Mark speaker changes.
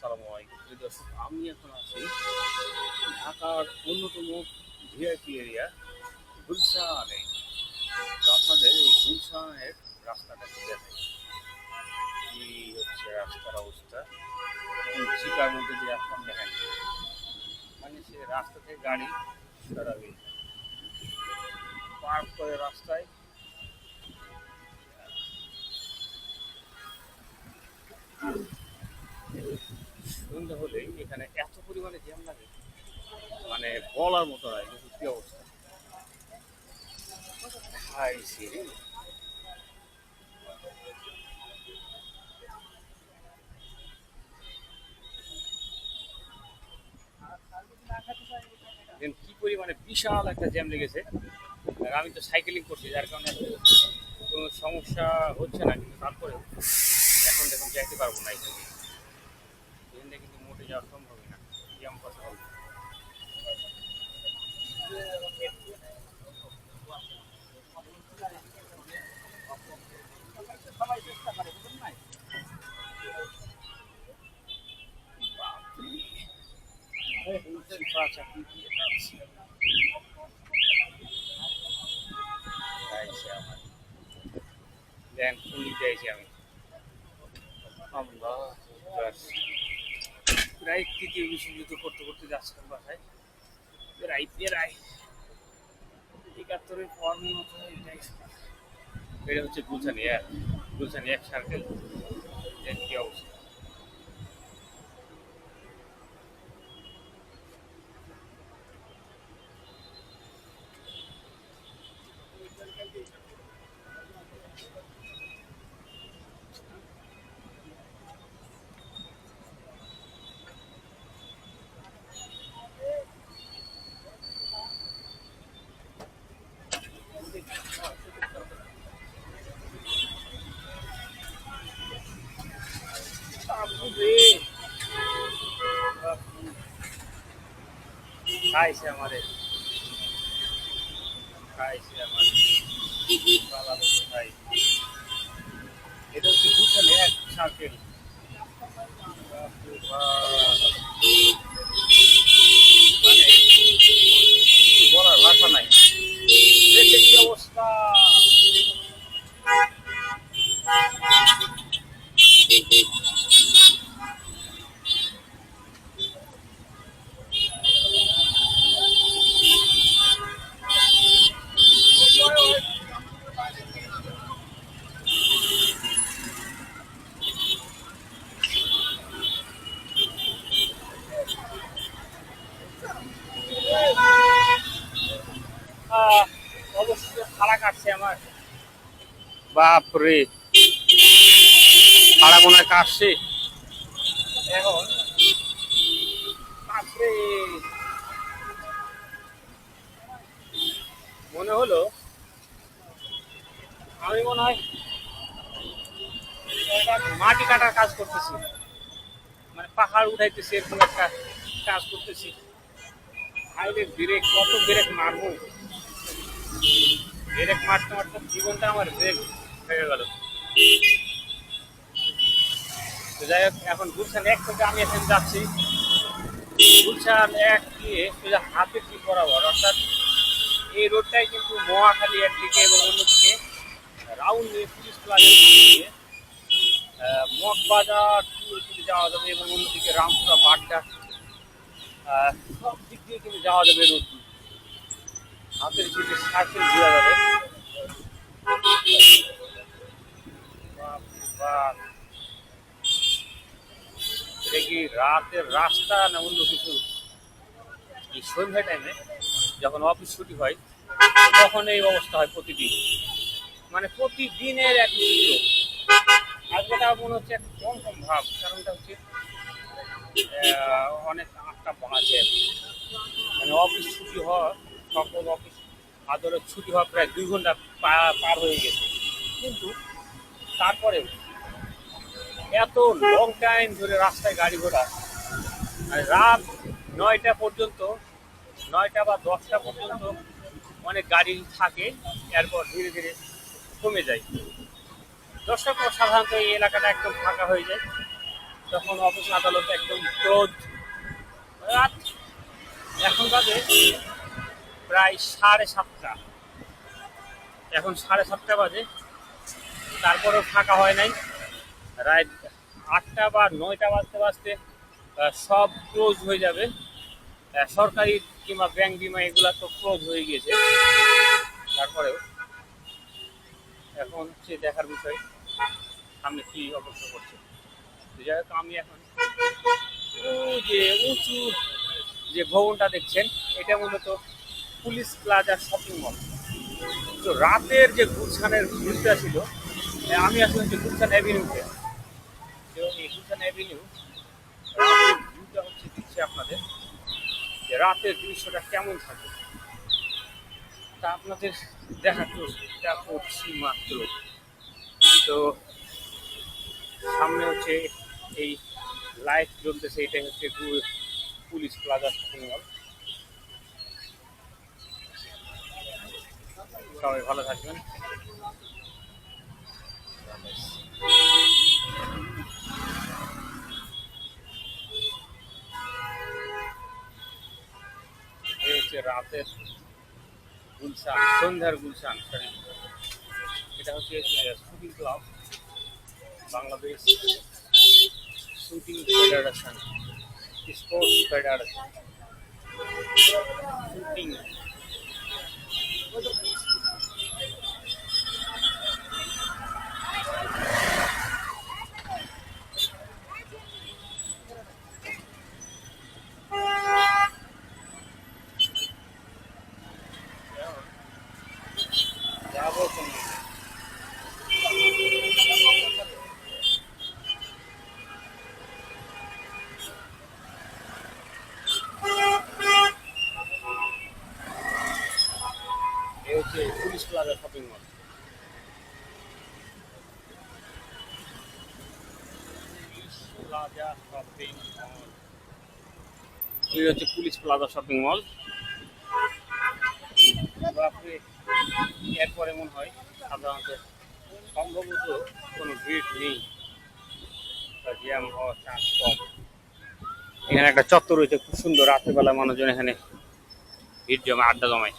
Speaker 1: আসসালামু আলাইকুম প্রিয় দর্শক, আমি এখন আছি ঢাকার অন্যতম ভিআইপি এরিয়া গুলশানে। তো আপনাদের এই গুলশানের রাস্তাটা কি দেখাই, কি হচ্ছে রাস্তার অবস্থা। চিকার মধ্যে দিয়ে আসলাম, দেখেন মানে সে রাস্তা থেকে গাড়ি সরাবে, পার্ক করে রাস্তায়। সন্ধ্যা হলেই এখানে এত পরিমাণে জ্যাম লাগে, মানে বলার মতো নয়। কিন্তু কি অবস্থা খাইছি রে। কি পরিমাণে বিশাল একটা জ্যাম লেগেছে। আর আমি তো সাইকেলিং করছি, যার কারণে কোনো সমস্যা হচ্ছে না, কিন্তু তারপরেও এখন দেখুন যাইতে পারবো না। এখানে কিন্তু মোটে যাওয়া সম্ভবই না, জ্যাম কথা বলবো। চাকরি দিয়ে যাচ্ছি আমার, দেন ফুল দিয়েছি আমি। আল্লাহ, প্রায় তৃতীয় বিশ্বযুদ্ধ করতে করতে যাচ্ছিলাম বাসায়। প্রায় 71-এর পর মনে হয় এটাই। এটা হচ্ছে গুলশানি এক সার্কেল। কি অবস্থা। খাইছে আমারে, খাইছে আমার পালা বসে খাই। এটা হচ্ছে গুলশানি এক সার্কেল। মানে কিছু বলার ভাষা নাই, দেখে কি অবস্থা। অবশ্যই খাড়া কাটছে আমার, বাপরে খাড়া কোনায় কাটছে এখন। বাপরে, মনে হলো আমি মনে হয় মাটি কাটার কাজ করতেছি, মানে পাহাড় উঠাইতেছি, এরকম একটা কাজ করতেছি। হাইলে ব্রেক, কত ব্রেক মারবো, ব্রেক মারতে মারতে জীবনটা আমার ব্রেক হয়ে গেল। তো যাই হোক, এখন গুলশান এক থেকে আমি এখন যাচ্ছি গুলশান এক দিয়ে সোজা হাতের দিক বরাবর, অর্থাৎ এই রোডটাই কিন্তু মহাখালী একদিকে এবং অন্যদিকে রাউন্ড নিয়ে পুলিশ প্লাজা দিয়ে মগবাজার দিকে যাওয়া যাবে, এবং অন্যদিকে রামপুরা বাড্ডা সব দিক দিয়ে কিন্তু যাওয়া যাবে। রোড হাতের দিকে সার্কেল ঘোরা যাবে। এটা কি রাতের রাস্তা না অন্য কিছু? এই সন্ধ্যা টাইমে যখন অফিস ছুটি হয় তখন এই অবস্থা হয় প্রতিদিন, মানে প্রতিদিনের এক চিত্র। আজকেটা মনে হচ্ছে একটা কম কম ভাব, কারণটা হচ্ছে অনেক 8টা বাজে, মানে অফিস ছুটি হওয়া, সকল অফিস আদালত ছুটি হওয়া প্রায় 2 ঘন্টা পার হয়ে গেছে। কিন্তু তারপরে এত লং টাইম ধরে রাস্তায় গাড়ি ঘোড়া, রাত 9টা পর্যন্ত, 9টা বা 10টা পর্যন্ত অনেক গাড়ি থাকে, এরপর ধীরে ধীরে কমে যায়। 10টার পর সাধারণত এই এলাকাটা একদম ফাঁকা হয়ে যায়। তখন অফিস আদালত একদম ক্লোজ। রাত এখন বাজে প্রায় 7:30। এখন 7:30 বাজে, তারপরেও ফাঁকা হয় নাই। রাত 8টা বা 9টা বাজতে বাজতে সব ক্লোজ হয়ে যাবে। সরকারি কিংবা ব্যাংক বিমা এগুলা তো ক্লোজ হয়ে গিয়েছে। তারপরেও এখন হচ্ছে দেখার বিষয় সামনে কি অবস্থা করছে। যাই হোক, আমি এখন যে উঁচু যে ভবনটা দেখছেন, এটা মূলত পুলিশ প্লাজা শপিং মল। তো রাতের যে গুলশানের ভিউটা ছিল, আমি আসলে হচ্ছে গুলশান অ্যাভিনিউতে। তো এই গুলশান অ্যাভিনিউ রাতের ভিউটা হচ্ছে দিচ্ছে আপনাদের, যে রাতের দৃশ্যটা কেমন থাকে তা আপনাদের দেখার চেষ্টা করছি মাত্র। তো সামনে হচ্ছে এই লাইট জ্বলতেছে, এটাই হচ্ছে পুলিশ প্লাজা শপিং মল। সবাই ভালো থাকবেন। এই হচ্ছে রাতের গুলশান, সন্ধ্যার গুলশান, সরি। এটা হচ্ছে shooting club, Bangladesh shooting federation, sports federation, shooting. যাবো কোনো, এই হচ্ছে police plaza shopping mall. Plaza shopping mall, এই হচ্ছে পুলিশ প্লাজা শপিং মল। বাপরে, এরপরে মনে হয় সাধারণত সম্ভবত কোনো ভিড় নেই, জ্যাম হওয়ার চান্স কম। এখানে একটা চত্বর রয়েছে খুব সুন্দর, রাত্রেবেলা মানুষজন এখানে ভিড় জমে, আড্ডা জমায়।